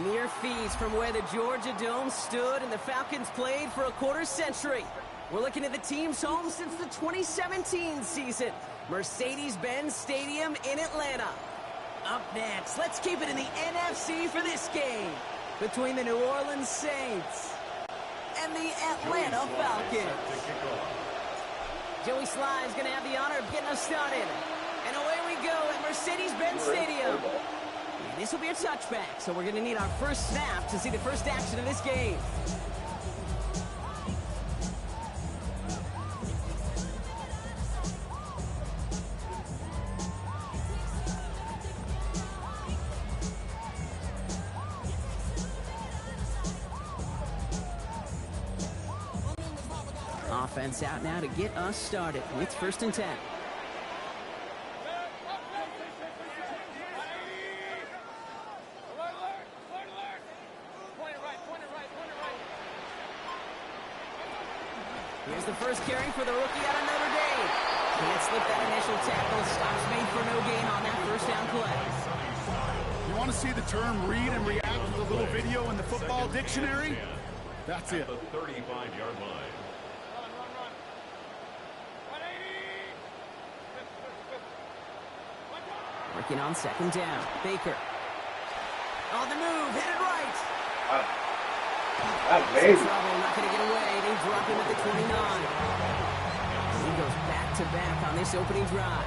Mere feet from where the Georgia Dome stood and the Falcons played for a quarter century. We're looking at the team's home since the 2017 season. Mercedes-Benz Stadium in Atlanta. Up next, let's keep it in the NFC for this game between the New Orleans Saints and the Atlanta Falcons. Joey Sly is going to have the honor of getting us started. And away we go at Mercedes-Benz Stadium. And this will be a touchback, so we're going to need our first snap to see the first action of this game. Offense out now to get us started. It's 1st and 10. Here's the first carry for the rookie out of Notre Dame. Can't slip that initial tackle. Stops made for no gain on that first down play. You want to see the term read and react with a little video in the football dictionary? That's it. At the 35-yard line. Working on 2nd down. Baker. On the move, headed right. That's amazing. Trouble, not going to get away. They drop him at the 29. He goes back-to-back on this opening drive.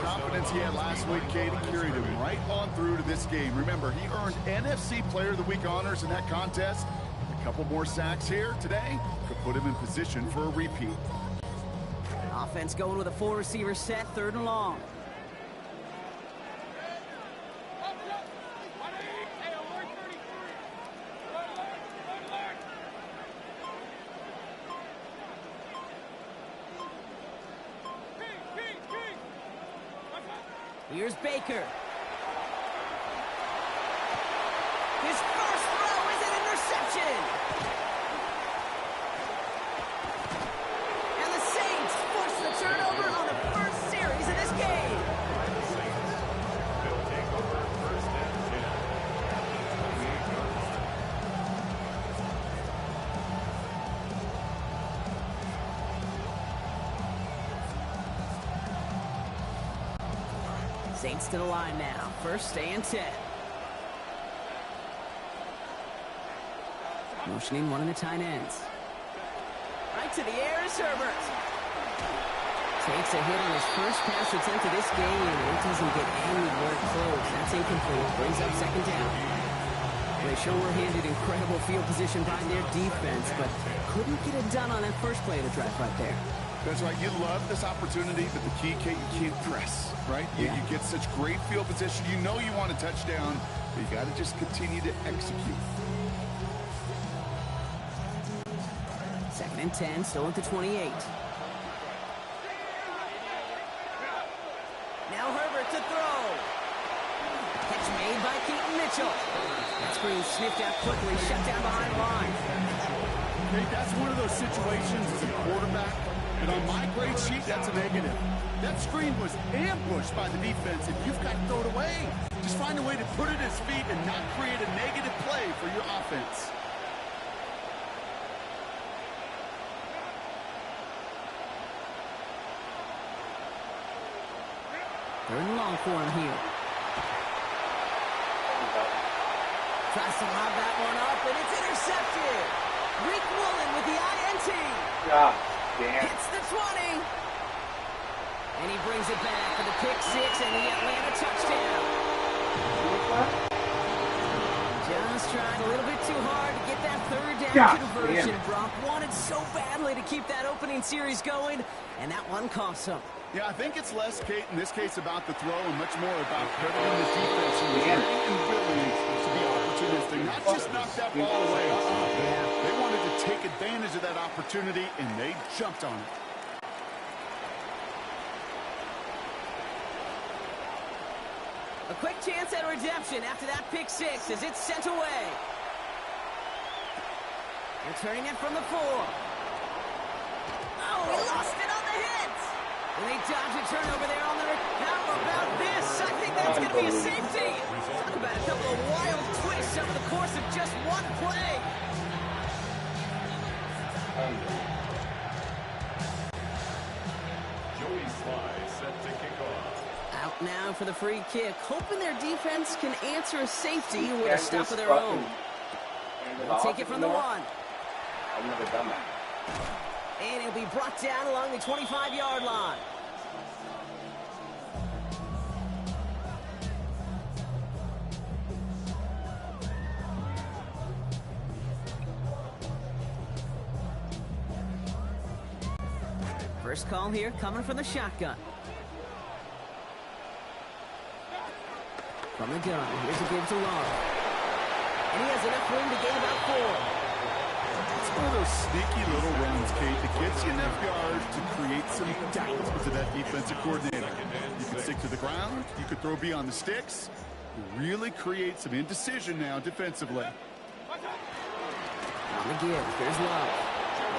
Confidence he had last week, Katie, carried him right on through to this game. Remember, he earned NFC Player of the Week honors in that contest. A couple more sacks here today could put him in position for a repeat. Offense going with a 4-receiver set, 3rd and long. Here's Baker. His first throw is an interception. And the Saints force the turnover on the first series of this game. They'll take over 1st and 10. Saints to the line now. 1st and 10. Motioning one of the tight ends. Right to the air is Herbert. Takes a hit on his first pass attempt of this game, and it doesn't get anywhere close. That's incomplete. Brings up 2nd down. They sure were handed incredible field position by their defense, but couldn't get it done on that first play of the drive right there. That's right. You love this opportunity, but the key, Kate, you can't press, right? You get such great field position. You know you want a touchdown, but you got to just continue to execute. 2nd and 10, still at the 28. Now Herbert to throw. Catch made by Keaton Mitchell. That screen sniffed out quickly, shut down behind the line. Okay, that's one of those situations as a quarterback. And on my grade sheet, that's a negative. That screen was ambushed by the defense, and you've got to throw it away. Just find a way to put it at his feet and not create a negative play for your offense. Third and long for him here. Tries to lob that one up, and it's intercepted. Rick Woolen with the INT. Yeah. Damn. Hits the 20. And he brings it back for the pick 6 and the Atlanta touchdown. Just trying a little bit too hard to get that 3rd down conversion. Brock wanted so badly to keep that opening series going, and that one cost him. Yeah, I think it's less, Kate, in this case about the throw and much more about crediting the defense who was ready and willing to be opportunistic, not just knock that ball away. They wanted to take advantage of that opportunity, and they jumped on it. A quick chance at redemption after that pick 6 as it's sent away. Returning it from the 4. Oh, he lost it on the hit. And they dodge a turnover there on the... How about this? I think that's going to be a safety. Talk about a couple of wild over the course of just one play. Joey Sly set to kick off. Out now for the free kick, hoping their defense can answer a safety with a stop of their own. They'll take it from the 1. I've never done that. And it'll be brought down along the 25-yard line. First call here coming from the shotgun. From the gun, here's a give to Long. And he has enough room to gain about 4. It's one of those sneaky little runs, Kate, that gets you enough yards to create some doubt to that defensive coordinator. You can stick to the ground. You could throw beyond the sticks. You really create some indecision now defensively. On the give, here's Love.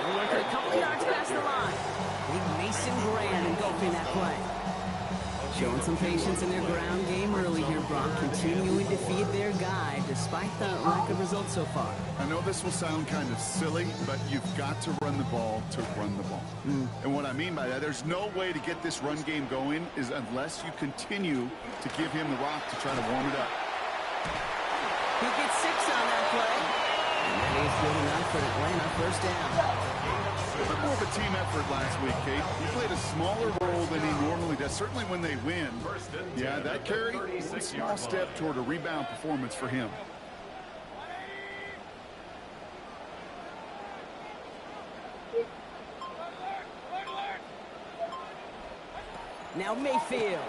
They'll work it a couple yards past the line. Big Mason Graham engulfing that play. Showing some patience in their ground game early here, Brock. Continuing to feed their guy despite the lack of results so far. I know this will sound kind of silly, but you've got to run the ball to run the ball. And what I mean by that, there's no way to get this run game going is unless you continue to give him the rock to try to warm it up. He gets 6 on that play. And that is good enough for Atlanta first down. A bit more of a team effort last week, Kate. He played a smaller role than he normally does, certainly when they win. Yeah, that carry, one small step toward a rebound performance for him. Now Mayfield.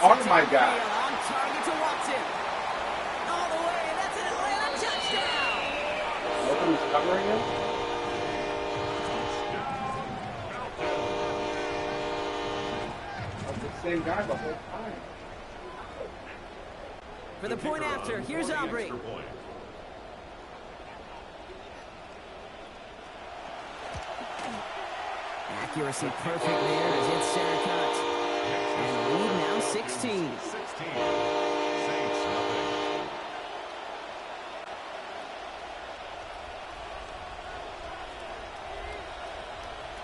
Oh my God. On target to Watson. All the way, that's an Atlanta touchdown. Nobody's covering him? That's the same guy the whole time. For the point after, here's Aubrey. Accuracy perfect there as it's Saracott. And lead now 16.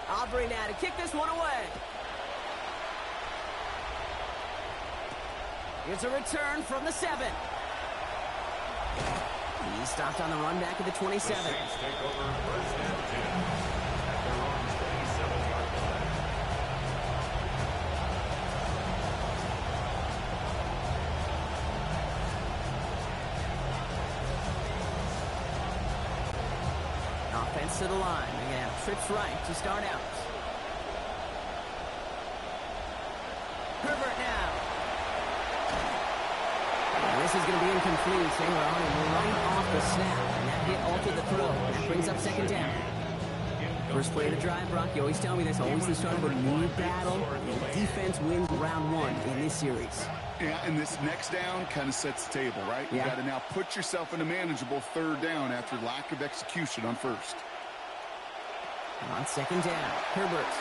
Aubrey now to kick this one away. Here's a return from the 7. He stopped on the run back at the 27. Offense to the line. They're going to have trips right to start out. Herbert now. And this is going to be incomplete. They were on him right off the snap. And that hit altered the throw. That brings up second down. First play of the drive, Brock. You always tell me this. Always the start of a new battle. And defense wins round 1 in this series. Yeah, and this next down kind of sets the table, right? Yeah. You got to now put yourself in a manageable third down after lack of execution on first. On second down, Herbert.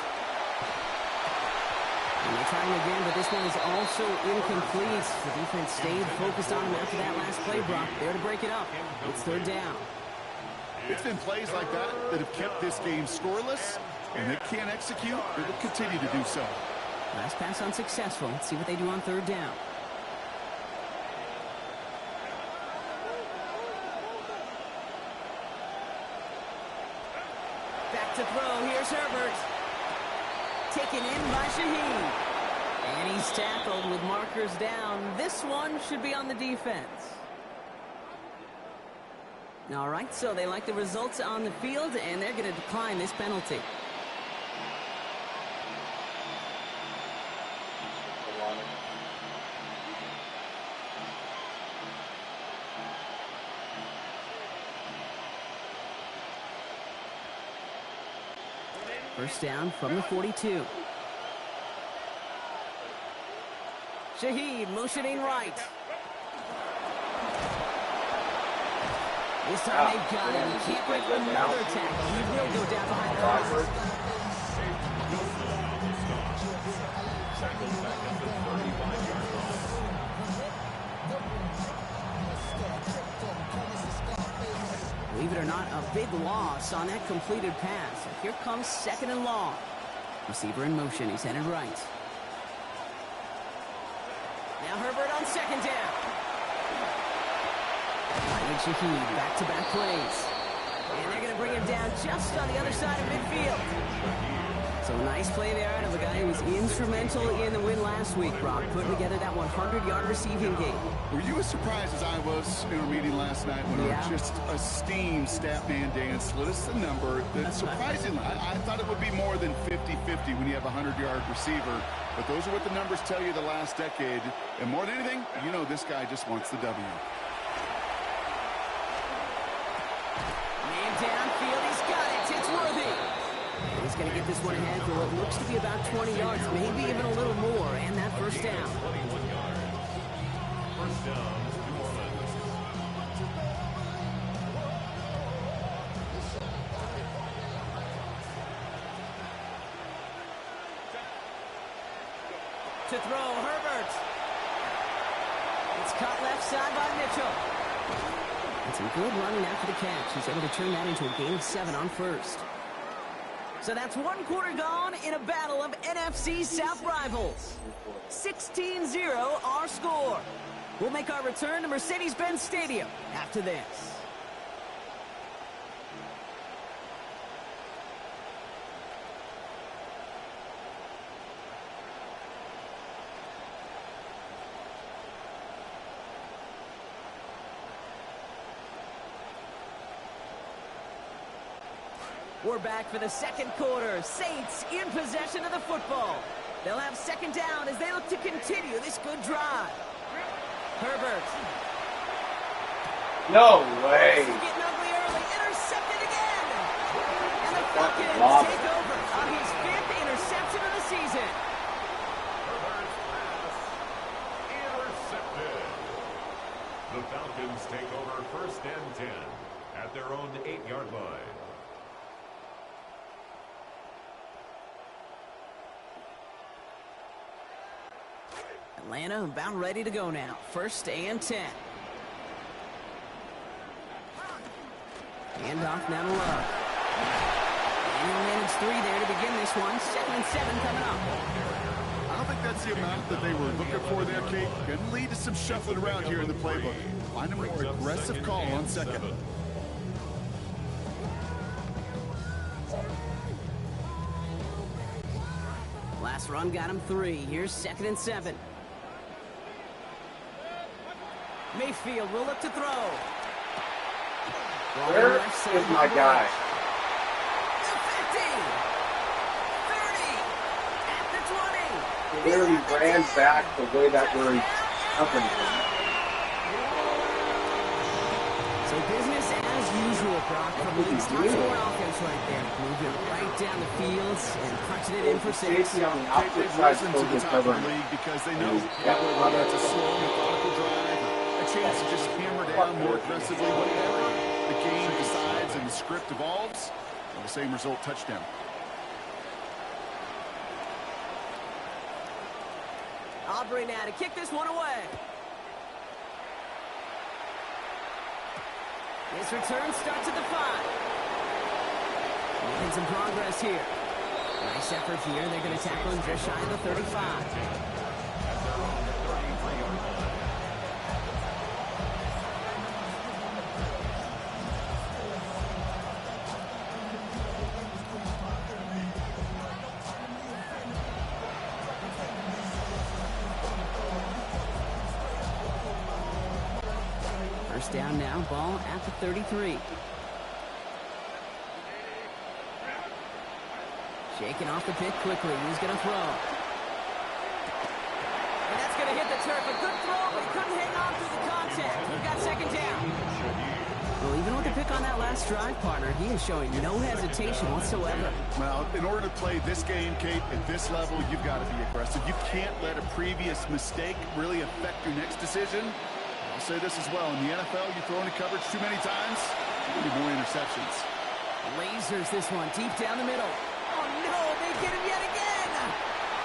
And they're trying again, but this one is also incomplete. The defense stayed focused on him after that last play, Brock. There to break it up. It's third down. It's been plays like that that have kept this game scoreless, and they can't execute. They will continue to do so. Last pass unsuccessful. Let's see what they do on third down. Back to throw. Here's Herbert. Taken in by Shaheed. And he's tackled with markers down. This one should be on the defense. All right, so they like the results on the field, and they're going to decline this penalty. First down from the 42. Shaheed motioning right. This time they've got him. He can't break another tackle. He will go down behind the line. not a big loss on that completed pass. So here comes 2nd and long. Receiver in motion. He's headed right. Now Herbert on 2nd down. Malik Shaheed, back-to-back plays. And they're going to bring him down just on the other side of midfield. So nice play there out of a guy who was instrumental in the win last week, Brock, putting together that 100-yard receiving game. Were you as surprised as I was in our meeting last night when just a steam stat man Dan slid us the number that surprisingly, I thought it would be more than 50-50 when you have a 100-yard receiver, but those are what the numbers tell you the last decade, and more than anything, you know this guy just wants the W. Man downfield, he's got it, it's Worthy. He's going to get this one ahead for what looks to be about 20 yards, maybe even a little more, and that first down. 21 yards. First down, New Orleans. To throw, Herbert. It's caught left side by Mitchell. And some good running after the catch. He's able to turn that into a gain of 7 on first. So that's 1 quarter gone in a battle of NFC South rivals. 16-0 our score. We'll make our return to Mercedes-Benz Stadium after this. We're back for the 2nd quarter. Saints in possession of the football. They'll have 2nd down as they look to continue this good drive. Herbert. No way. This is getting ugly early. Intercepted again. And the Falcons take over on his 5th interception of the season. Herbert's pass intercepted. The Falcons take over 1st and 10 at their own 8-yard line. Atlanta about ready to go now. 1st and 10. Handoff now to Love. And he'll manage 3 there to begin this one. 2nd and 7 coming up. I don't think that's the amount that they were looking for there, Kate. Can lead to some shuffling around here in the playbook. Find a more aggressive call on 2nd. Last run got him 3. Here's 2nd and 7. Mayfield will look to throw. Where is my guy? 50, 30, at the 20. He literally ran back the way that we're covering him. So business as usual, Brock, from Lee's top scoring offense right there. Moving right down the field and punching it in for 6. Safety on the They've opposite side risen to the is top of covering the him. league because they know whether it's a slow, methodical drive, a chance to just hammer down more aggressively, whatever the game decides and the script evolves, the same result, touchdown. Aubrey now to kick this one away. This return starts at the 5. Making some progress here. Nice effort here. They're going to tackle him just shy of the 35. First down now, ball at the 33. Shaking off the pick quickly. He's going to throw. And that's going to hit the turf. A good throw, but he couldn't hang on through the contact. We've got 2nd down. Well, even with the pick on that last drive, partner, he is showing no hesitation whatsoever. Well, in order to play this game, Kate, at this level, you've got to be aggressive. You can't let a previous mistake really affect your next decision. I'll say this as well. In the NFL, you throw into coverage too many times, there'll be more interceptions. Lasers this one deep down the middle. Oh, no, they get him yet again.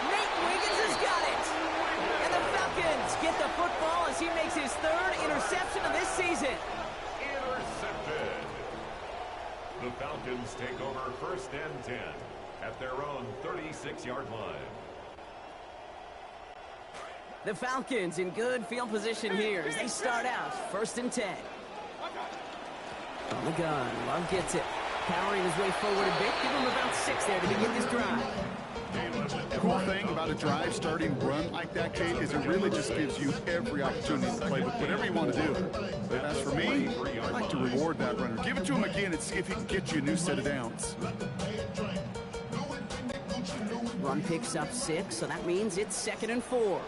Nate Wiggins has got it. And the Falcons get the football as he makes his 3rd interception of this season. Intercepted. The Falcons take over 1st and 10 at their own 36-yard line. The Falcons in good field position here as they start out 1st and 10. On the gun, Love gets it. Powering his way forward a bit. Give him about 6 there to begin this drive. The cool thing about a drive starting run like that, Kate, is it really just gives you every opportunity to play with whatever you want to do. But as for me, I like to reward that runner. Give it to him again and see if he can get you a new set of downs. Run picks up 6, so that means it's 2nd and 4.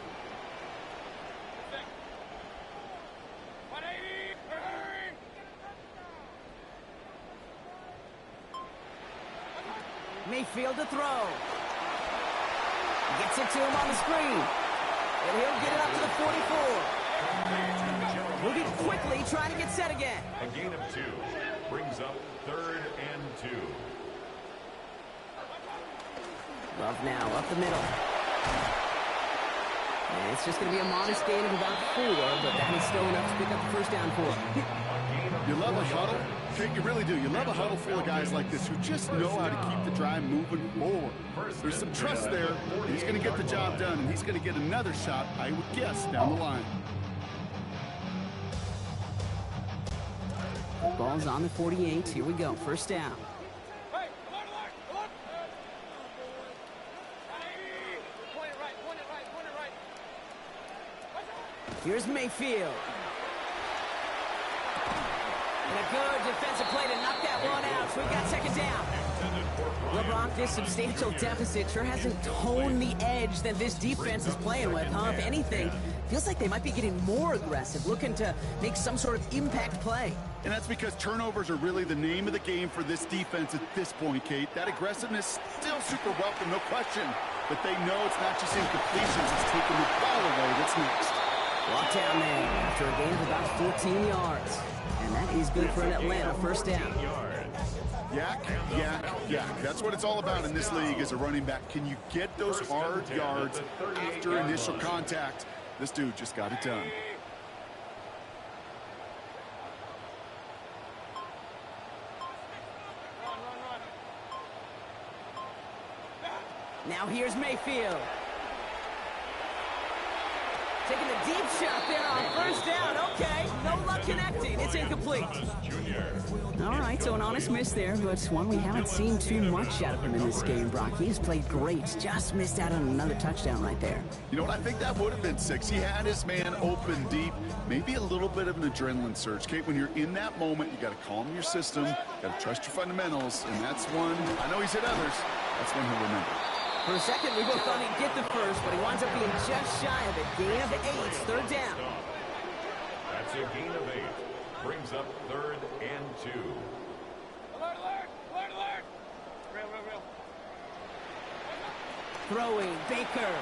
Mayfield to throw. Gets it to him on the screen. And he'll get it up to the 44. Moving quickly, trying to get set again. A gain of 2 brings up 3rd and 2. Love now, up the middle. And it's just going to be a modest gain of about 4, but that is still enough to pick up the 1st down for him. You love a huddle? Kate, you really do. You love a huddle full of guys like this who just know how to keep the drive moving forward. There's some trust there. He's going to get the job done, and he's going to get another shot, I would guess, down the line. Ball's on the 48. Here we go. 1st down. Here's Mayfield. And a good defensive play to knock that one out. So we got 2nd down. LeBron, this substantial deficit sure hasn't toned the edge that this defense is playing with, huh? If anything, feels like they might be getting more aggressive, looking to make some sort of impact play. And that's because turnovers are really the name of the game for this defense at this point, Kate. That aggressiveness still super welcome, no question. But they know it's not just incompletions, it's taking the ball away that's next. Walk down there after a gain of about 14 yards. And that is good for an Atlanta 1st down. Yak, yak, yak. That's what it's all about in this league as a running back. Can you get those hard yards after initial contact? This dude just got it done. Now here's Mayfield. Taking the deep shot there on 1st down. Okay, no luck connecting. It's incomplete. All right, so an honest miss there, but one we haven't seen too much out of him in this game, Brock. He's played great. Just missed out on another touchdown right there. You know what? I think that would have been 6. He had his man open deep. Maybe a little bit of an adrenaline surge. Kate, when you're in that moment, you got to calm your system. Got to trust your fundamentals, and that's one. I know he's hit others. That's one he'll remember. For a second, we both thought he'd get the 1st, but he winds up being just shy of it. Gain of 8, 3rd down. That's a gain of 8. Brings up 3rd and 2. Alert, alert, alert, alert. Real. Throwing, Baker.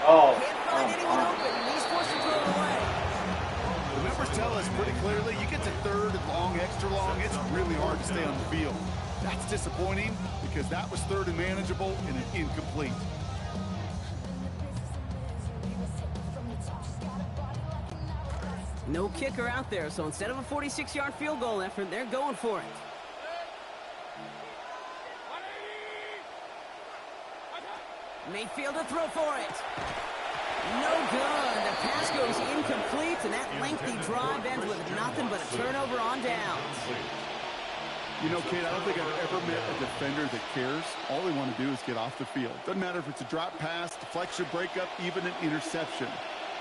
Can't find anyone open. He's forced to throw it away. The numbers tell us pretty clearly, you get to 3rd and long, extra long, it's really hard to stay on the field. That's disappointing because that was 3rd and manageable and an incomplete. No kicker out there, so instead of a 46-yard field goal effort, they're going for it. Mayfield to throw for it. No good. The pass goes incomplete, and that lengthy drive ends with nothing but a turnover on downs. You know, Kate, I don't think I've ever met a defender that cares. All they want to do is get off the field. Doesn't matter if it's a drop pass, deflection, breakup, even an interception.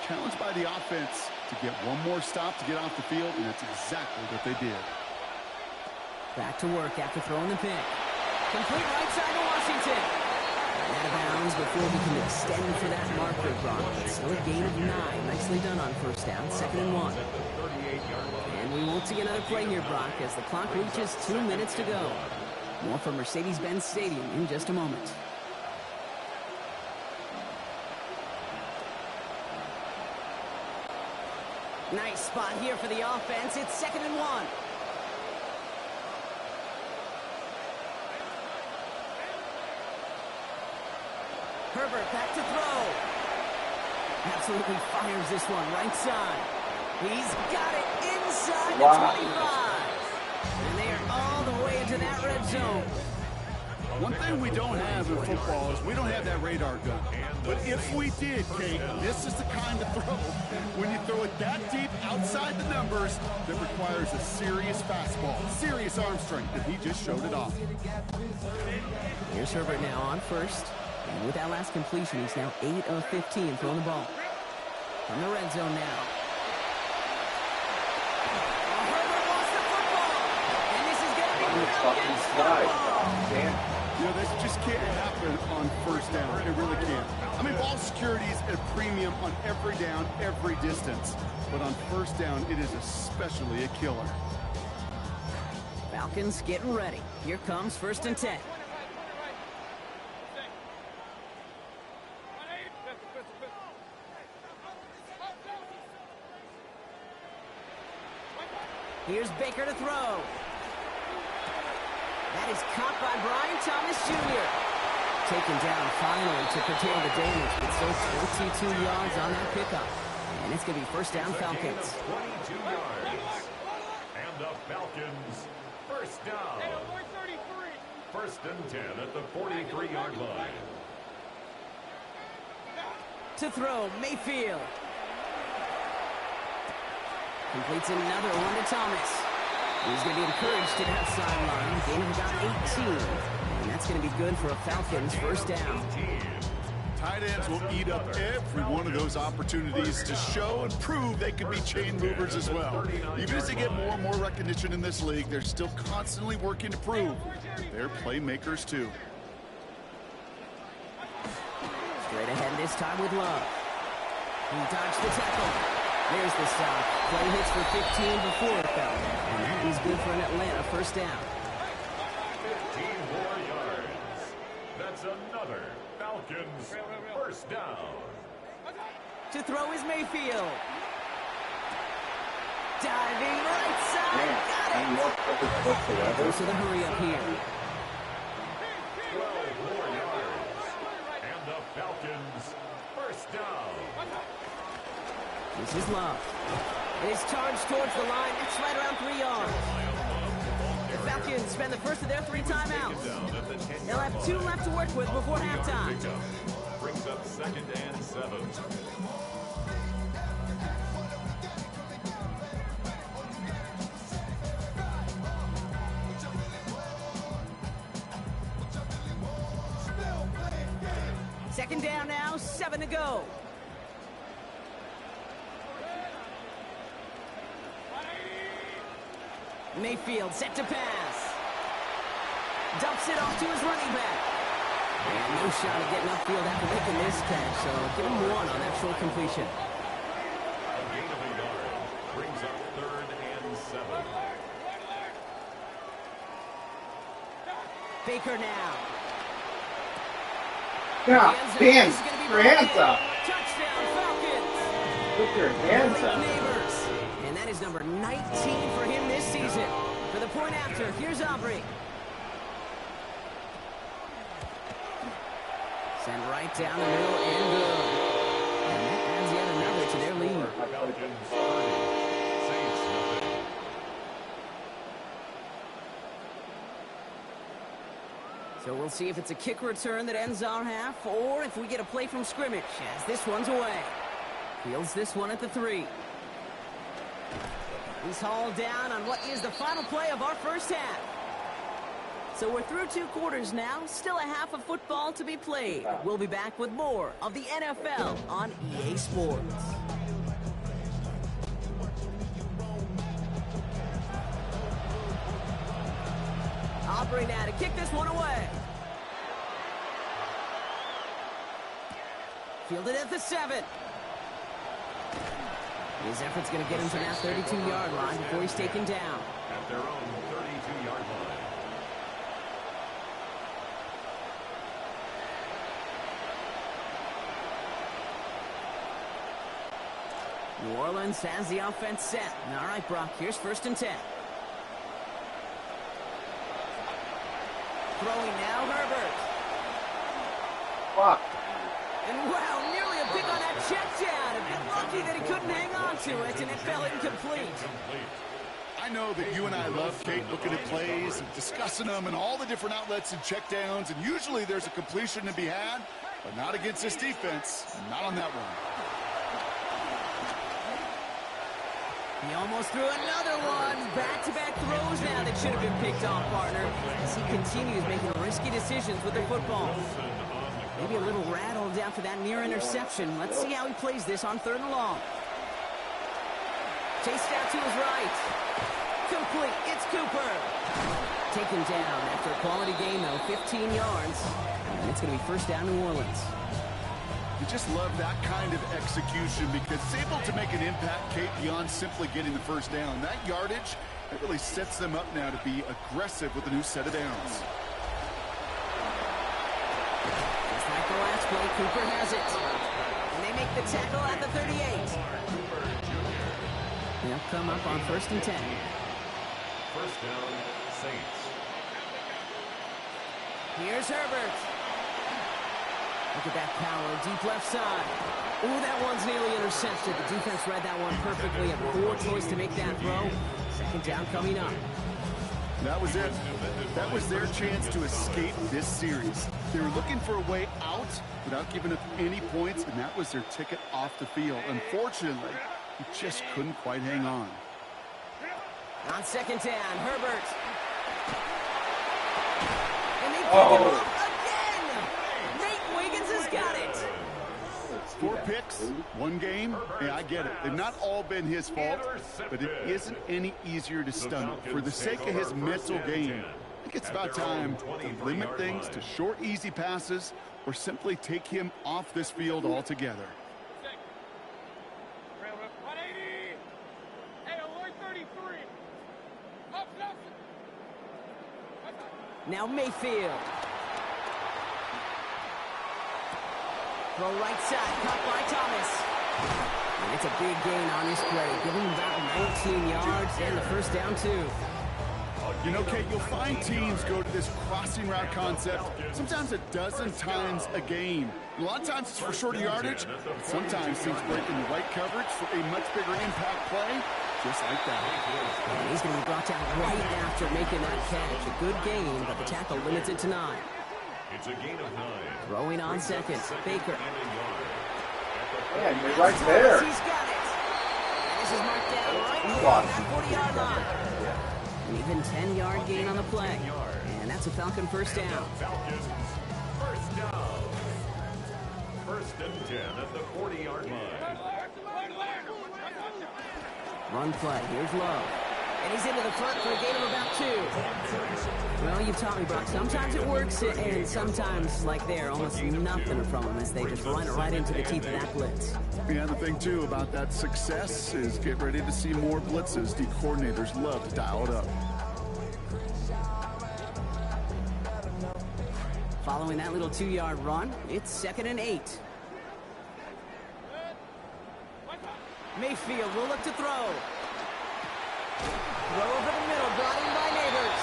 Challenged by the offense to get one more stop to get off the field, and that's exactly what they did. Back to work after throwing the pick. Complete right side to Washington. Out of bounds before he can extend for that marker, Brock. It's still a gain of 9. Nicely done on 1st down, 2nd and 1. And we won't see another play here, Brock, as the clock reaches 2 minutes to go. More from Mercedes-Benz Stadium in just a moment. Nice spot here for the offense. It's 2nd and 1. Herbert back to throw. Absolutely fires this one right side. He's got it inside Wow. the 25. And they are all the way into that red zone. One thing we don't have in football is we don't have that radar gun. But if we did, Kate, this is the kind of throw, when you throw it that deep outside the numbers, that requires a serious fastball, serious arm strength, and he just showed it off. Here's Herbert now on first. And with that last completion, he's now 8 of 15 throwing the ball. From the red zone now. Herbert lost the football. And this is going to be the fucking slide. Man. You know, this just can't happen on first down. It really can't. I mean, ball security is at a premium on every down, every distance. But on first down, it is especially a killer. Falcons getting ready. Here comes 1st and 10. Here's Baker to throw. That is caught by Brian Thomas Jr. Taken down finally to curtail the damage, but still 22 yards on that pickup. And it's going to be 1st down Falcons. 22 yards. And the Falcons, 1st down. 1st and 10 at the 43-yard line. To throw, Mayfield. Completes another one to Thomas. He's going to be encouraged to that sideline. Gain of about 18. And that's going to be good for a Falcons 1st down. Tight ends will eat up every one of those opportunities to show and prove they can be chain movers as well. Even as they get more and more recognition in this league, they're still constantly working to prove they're playmakers too. Straight ahead this time with Love. He dodged the tackle. There's the stop. Play hits for 15 before it fell. And that is good for an Atlanta 1st down. 15 more yards. That's another Falcons 1st down. To throw is Mayfield. Diving right side. Got it. Goes to the hurry up here. 12 more yards. And the Falcons 1st down. This is Love. His charge towards the line. It's right around 3 yards. The Falcons spend the first of their 3 timeouts. They'll have 2 left to work with before halftime. Brings up 2nd and 7. Second down now, 7 to go. Mayfield set to pass. Dumps it off to his running back. And no shot at getting upfield after making this catch, so give him 1 on that short completion. A gain of a yard. Brings up 3rd and 7. Baker now. God damn, This is gonna be your hands up. Touchdown, Falcons. Put your hands Malik up. Neighbors. And that is number 19 for him this season. For the point after, here's Aubrey. Send right down the middle and good. And that adds yet another to their lead. Falcons 30. Saints nothing. So we'll see if it's a kick return that ends our half, or if we get a play from scrimmage, as this one's away. Fields this one at the 3. He's hauled down on what is the final play of our first half. So we're through 2 quarters now, still a half of football to be played. We'll be back with more of the NFL on EA Sports. Aubrey now to kick this one away. Fielded at the 7. His effort's going to get him to that 32-yard line before he's taken down. At their own 32-yard line. New Orleans has the offense set. All right, Brock, here's 1st and 10. Throwing now, Herbert. Fuck. And wow, nearly a pick on that check down. A bit lucky that he couldn't hang on to it, and it fell incomplete. I know that you and I love, Kate, looking at plays and discussing them and all the different outlets and checkdowns, and usually there's a completion to be had, but not against this defense, not on that one. He almost threw another one. Back-to-back throws now that should have been picked off, partner, as he continues making risky decisions with the football. Maybe a little rattled after that near interception. Let's see how he plays this on 3rd and long. Chased out to his right. Complete. It's Cooper. Taken down after a quality gain, though. 15 yards. And it's going to be first down New Orleans. You just love that kind of execution because it's able to make an impact, Kate, beyond simply getting the first down. That yardage, it really sets them up now to be aggressive with a new set of downs. Just like the last play, Cooper has it. And they make the tackle at the 38. They'll come up on 1st and 10. First down, Saints. Here's Herbert. Look at that power, deep left side. Ooh, that one's nearly intercepted. The defense read that one perfectly. A poor choice to make that throw. 2nd down coming up. That was it. That was their chance to escape this series. They were looking for a way out without giving up any points, and that was their ticket off the field. Unfortunately, he just couldn't quite hang on. On 2nd down, Herbert. And they pick him up again. Nate Wiggins has got it. 4 picks, 1 game. Yeah, I get it. They've not all been his fault, but it isn't any easier to stomach. For the sake of his mental game, I think it's about time to limit things to short, easy passes or simply take him off this field altogether. Now Mayfield. Throw right side, caught by Thomas. And it's a big gain on this play. Giving him about 19 yards and the first down, too. You know, Kate, you'll find teams go to this crossing route concept sometimes a dozen times a game. A lot of times it's for shorter yardage, but sometimes teams break in the right coverage for a much bigger impact play, just like that. And he's going to be brought down right after making that catch. A good gain, but the tackle limits it to 9. It's a gain of 9. Throwing on 2nd, Baker. Yeah, you're right there. He's got it. And this is marked down right along that 40-yard line. An even 10-yard gain on the play. And that's a Falcon first down. Falcons, first down. 1st and 10 at the 40-yard line. Run play. Here's Love. And he's into the front for a gain of about 2. Well, you taught me, Brock. Sometimes it works, and sometimes, like there, almost nothing from them as they just run it right into the teeth of that blitz. Yeah, the thing, too, about that success is get ready to see more blitzes. The coordinators love to dial it up. Following that little 2-yard run, it's 2nd and 8. Mayfield will look to throw. Throw over the middle, brought in by Neighbors.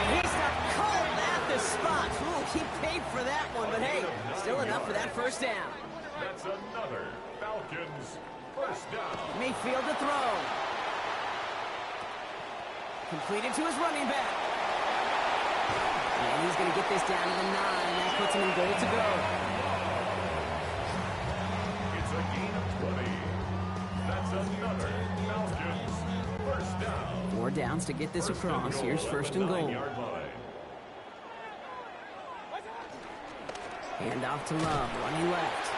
And he's got called at the spot. Ooh, he paid for that one, but hey, still enough for that first down. That's another Falcons first down. Mayfield to throw. Completed to his running back. And he's going to get this down to the 9. That puts him in goal to go. It's a gain of 20. That's another Falcons first down. 4 downs to get this across. Here's 1st and goal. Hand off to Love, running left.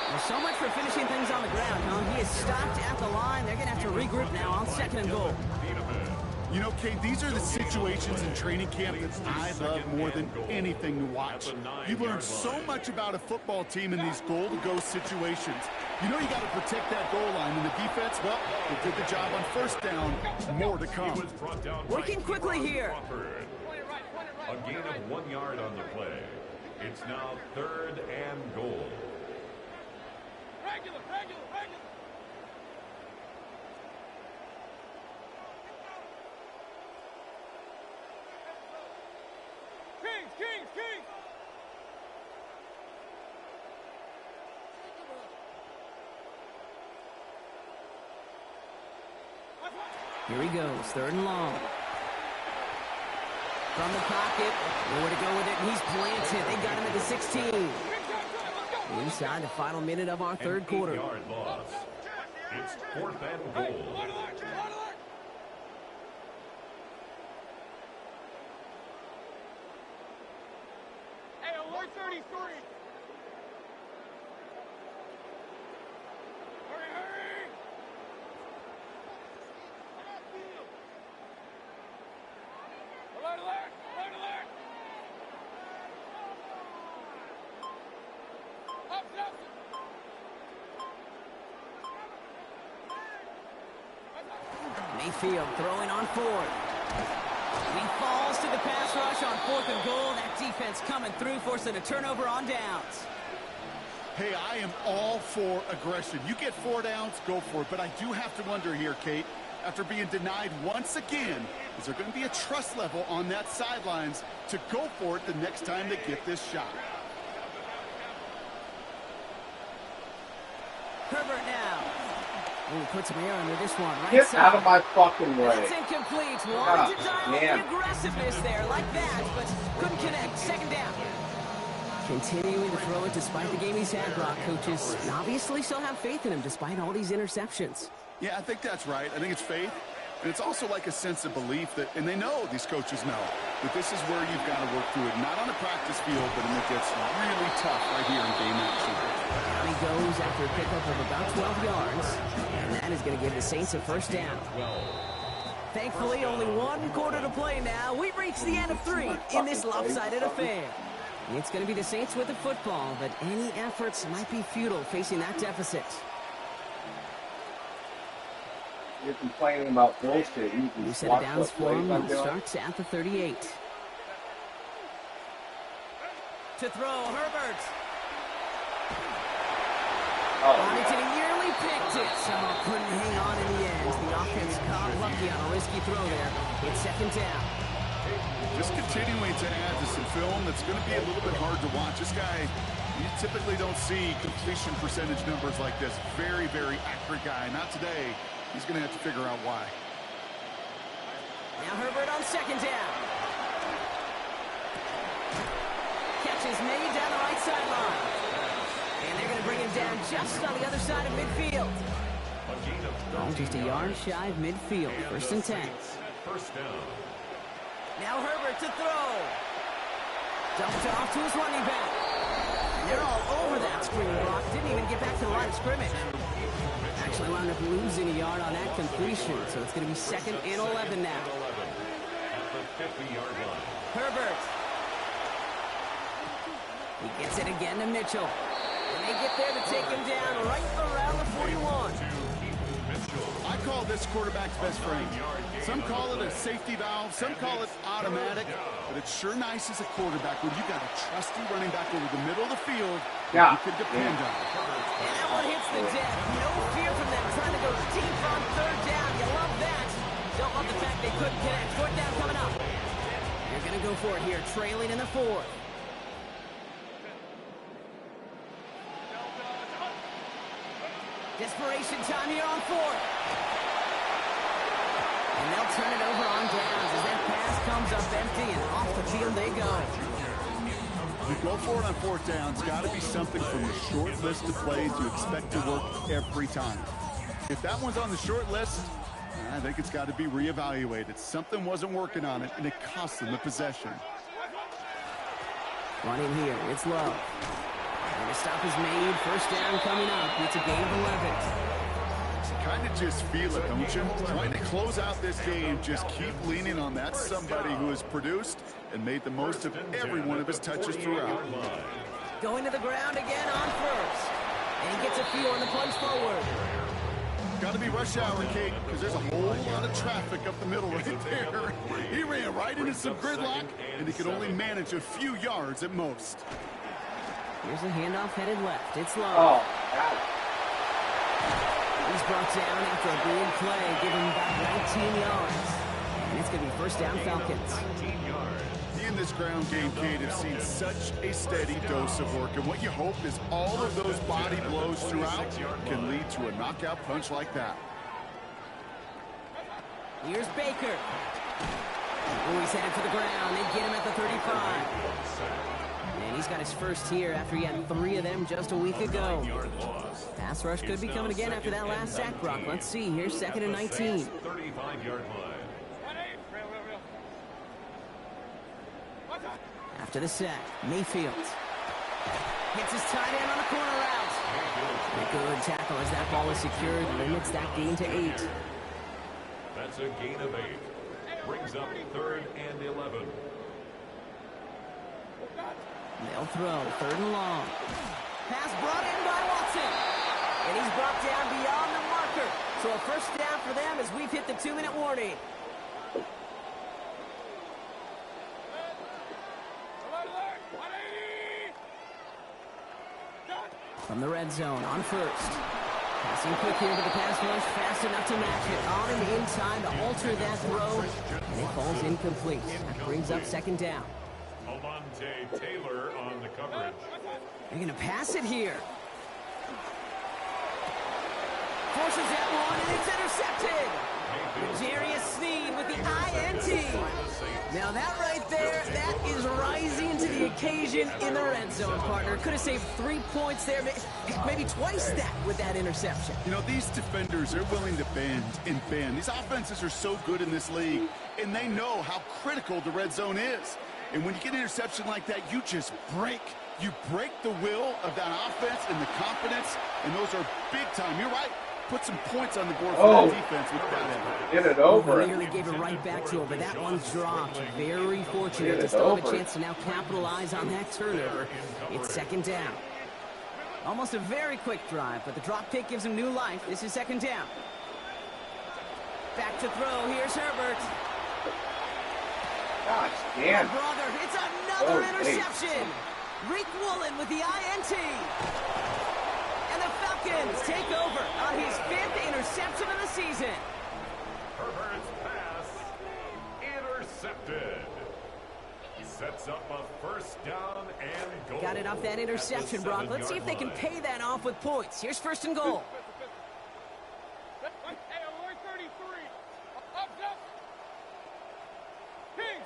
Well, so much for finishing things on the ground, huh? He is stopped at the line. They're going to have to regroup now on 2nd and goal. You know, Kate, these are the situations in training camp that I love more than anything to watch. You learn so much about a football team in these goal-to-go situations. You know you got to protect that goal line, and the defense, well, they did the job on first down. More to come. Working quickly here. A gain of 1 yard on the play. It's now 3rd and goal. Regular. Kings. Here he goes, 3rd and long. From the pocket, nowhere to go with it, and he's planted. They got him at the 16. Inside the final minute of our 3rd quarter. 8-yard loss. It's 4th and goal. Hey, alert 33. Hurry, hurry. Alert, alert, alert, alert. Up, up. Mayfield throwing on 4th. He falls to the pass rush on 4th and goal. That defense coming through, forcing a turnover on downs. Hey, I am all for aggression. You get 4 downs, go for it. But I do have to wonder here, Kate, after being denied once again, is there going to be a trust level on that sidelines to go for it the next time they get this shot? Herbert now. Ooh, puts some air under this one. Right Get side. out of my fucking way. That's incomplete. Wanted to dial up man. the aggressiveness there like that, but couldn't connect. 2nd down. Continuing to throw it despite the game he's had, Brock. Coaches obviously still have faith in him despite all these interceptions. Yeah, I think that's right. I think it's faith. And it's also like a sense of belief that, and they know, these coaches know, that this is where you've got to work through it. Not on a practice field, but when it gets really tough right here in game action. Down he goes after a pickup of about 12 yards. And that is going to give the Saints a 1st down. Thankfully, only 1 quarter to play now. We've reached the end of 3 in this lopsided affair. It's going to be the Saints with the football, but any efforts might be futile facing that deficit. You're complaining about bullshit. You set it down for him and starts at the 38. To throw, Herbert. Wanted to nearly picked it. Somehow couldn't hang on in the end. The offense caught lucky on a risky throw there. It's 2nd down. Just continuing to add to some film that's going to be a little bit hard to watch. This guy, you typically don't see completion percentage numbers like this. Very, very accurate guy. Not today. He's going to have to figure out why. Now Herbert on 2nd down. Catch is made down the right sideline. And they're going to bring him down just on the other side of midfield. Oh, just a yard shy of midfield. 1st and 10. 1st down. Now Herbert to throw. Dumped off to his running back. And they're all over that screen block. Didn't even get back to the line of scrimmage. Actually wound up losing a yard on that completion. So it's going to be 2nd and 11 now. At the 50-yard line. Herbert. He gets it again to Mitchell. And they get there to take him down right around the 41. I call this quarterback's best friend. Some call it a safety valve, some call it automatic, but it's sure nice as a quarterback when you got a trusty running back over the middle of the field that you can depend on. And that one hits the deck. No fear from them trying to go deep on 3rd down. You love that. Don't love the fact they couldn't connect. 4th down coming up. They're going to go for it here, trailing in the 4th. Desperation time here on 4th. And they'll turn it over on downs as that pass comes up empty and off the field they go. You go for it on 4th down. It's got to be something from the short list of plays you expect to work every time. If that one's on the short list, I think it's got to be reevaluated. Something wasn't working on it, and it cost them the possession. Running here, it's Love. And the stop is made. 1st down coming up. It's a gain of 11. You kind of just feel it, don't you? Trying to close out this game, just keep leaning on that somebody who has produced and made the most of every one of his touches throughout. Going to the ground again on 1st. And he gets a few on the plunge forward. Got to be rush hour, Kate, because there's a whole lot of traffic up the middle right there. He ran right into some gridlock, and he could only manage a few yards at most. Here's a handoff headed left. It's Love. Oh, God. He's brought down after a big play, giving him about 19 yards. And it's going to be 1st down Falcons. In this ground game, Kate, have seen such a steady dose of work. And what you hope is all of those body blows throughout can lead to a knockout punch like that. Here's Baker. Oh, he's headed for the ground. They get him at the 35. And he's got his first here after he had 3 of them just a week ago. Pass rush could be coming again after that last sack, Brock. Let's see. Here's 2nd and 19. 35-yard line. After the sack, Mayfield hits his tight end on the corner route. A good tackle as that ball is secured. Limits that gain to 8. That's a gain of 8. Brings up 3rd and 11. They'll throw 3rd and long. Pass brought in by Watson. And he's brought down beyond the marker. So a first down for them as we've hit the 2-minute warning. From the red zone on first. Passing quick here to the pass rush. Fast enough to match it. On and in time to alter that throw. And it falls incomplete. That brings up 2nd down. Almonte Taylor on the coverage. They're going to pass it here. Forces that one, and it's intercepted. Jarius Sneed with the INT. Now that right there, that is rising to the occasion in the red zone, partner. Could have saved 3 points there, maybe twice that with that interception. You know, these defenders are willing to bend and bend. These offenses are so good in this league, and they know how critical the red zone is. And when you get an interception like that, you just break. You break the will of that offense and the confidence, and those are big time. You're right. Put some points on the board for that defense with that effort. Get it over. Nearly gave it right back to him, but that one's dropped. Very fortunate to still have a chance to now capitalize on that turnover. It's 2nd down. Almost a very quick drive, but the drop kick gives him new life. This is 2nd down. Back to throw. Here's Herbert. Gosh, damn. Brother, it's another interception. Rick Woolen with the INT. And the Falcons take over on his 5th interception of the season. Herbert's pass intercepted. Sets up a first down and goal. Got it off that interception, Brock. Let's see if they can pay that off with points. Here's 1st and goal. Hey, alert 33. Up. Kings.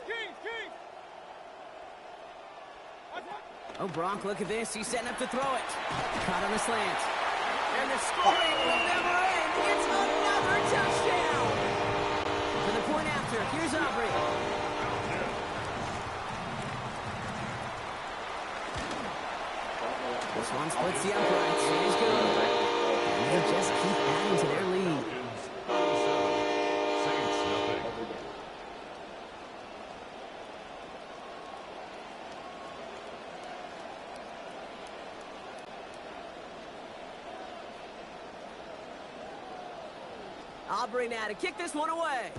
Oh, Brock, look at this. He's setting up to throw it. Caught on the slant. And the scoring will never end. It's another touchdown. For the point after, here's Aubrey. This one splits the uprights. It is good. And they just keep adding to their lead. Aubrey now to kick this one away.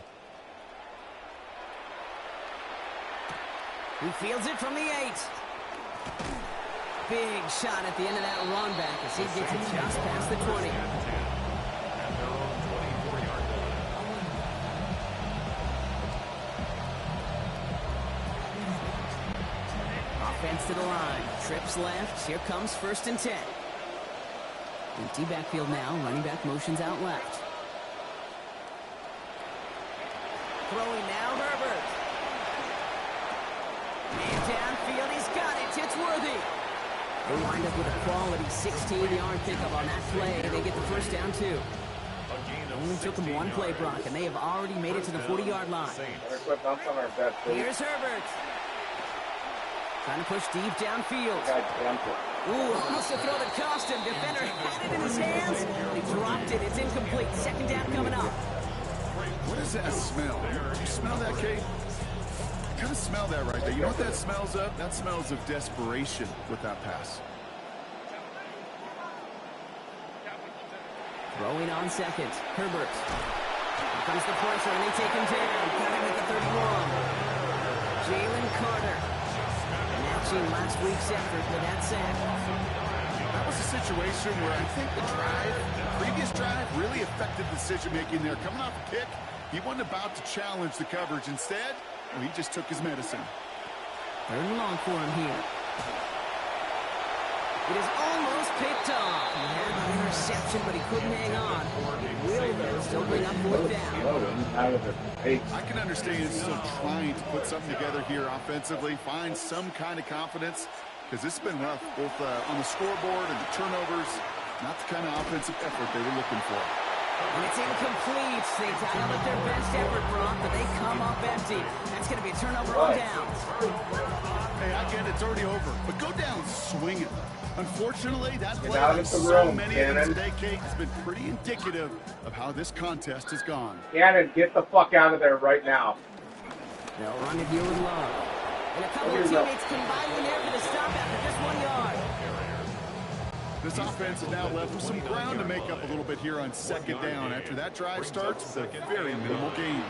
He fields it from the 8. Big shot at the end of that run back as he gets it just past the 20. Offense to the line. Trips left. Here comes 1st and 10. Empty backfield now. Running back motions out left. Throwing now, Herbert. And downfield, he's got it. It's Worthy. They wind up with a quality 16-yard pickup on that play. They get the first down, too. Only took them one play, Brock, and they have already made it to the 40-yard line. Here's Herbert. Trying to push deep downfield. Ooh, almost to throw that cost him. Defender had it in his hands. He dropped it. It's incomplete. 2nd down coming up. What does that smell? Do you smell that, Kate? Kind of smell that right there. You know what that smells of? That smells of desperation with that pass. Throwing on 2nd. Herbert. Here comes the pressure, and they take him down. Got him at the 31. Jalen Carter. Matching last week's effort with that sack. That was a situation where I think the previous drive, really affected decision-making there. Coming off a kick, he wasn't about to challenge the coverage. Instead, he just took his medicine. 3rd and long for him here. It is almost picked off. He had the interception, but he couldn't hang on. He will, though, still bring up fourth down. Out of the face. I can understand still trying to put something together here offensively, find some kind of confidence, because this has been rough, both on the scoreboard and the turnovers. Not the kind of offensive effort they were looking for. And it's incomplete. They dial up their best effort, Brock, but they come up empty. That's going to be a turnover on downs. Hey, I get it, it's already over, but go down swinging. Unfortunately, that play, out like of the so room, many of them Cannon. today, Kate, has been pretty indicative of how this contest has gone. Cannon, get the fuck out of there right now. They'll run it here with Love. And a couple of teammates combining there for the stop after just 1 yard. This offense is now left with some ground to make up a little bit here on second down after that drive starts with a very minimal gain.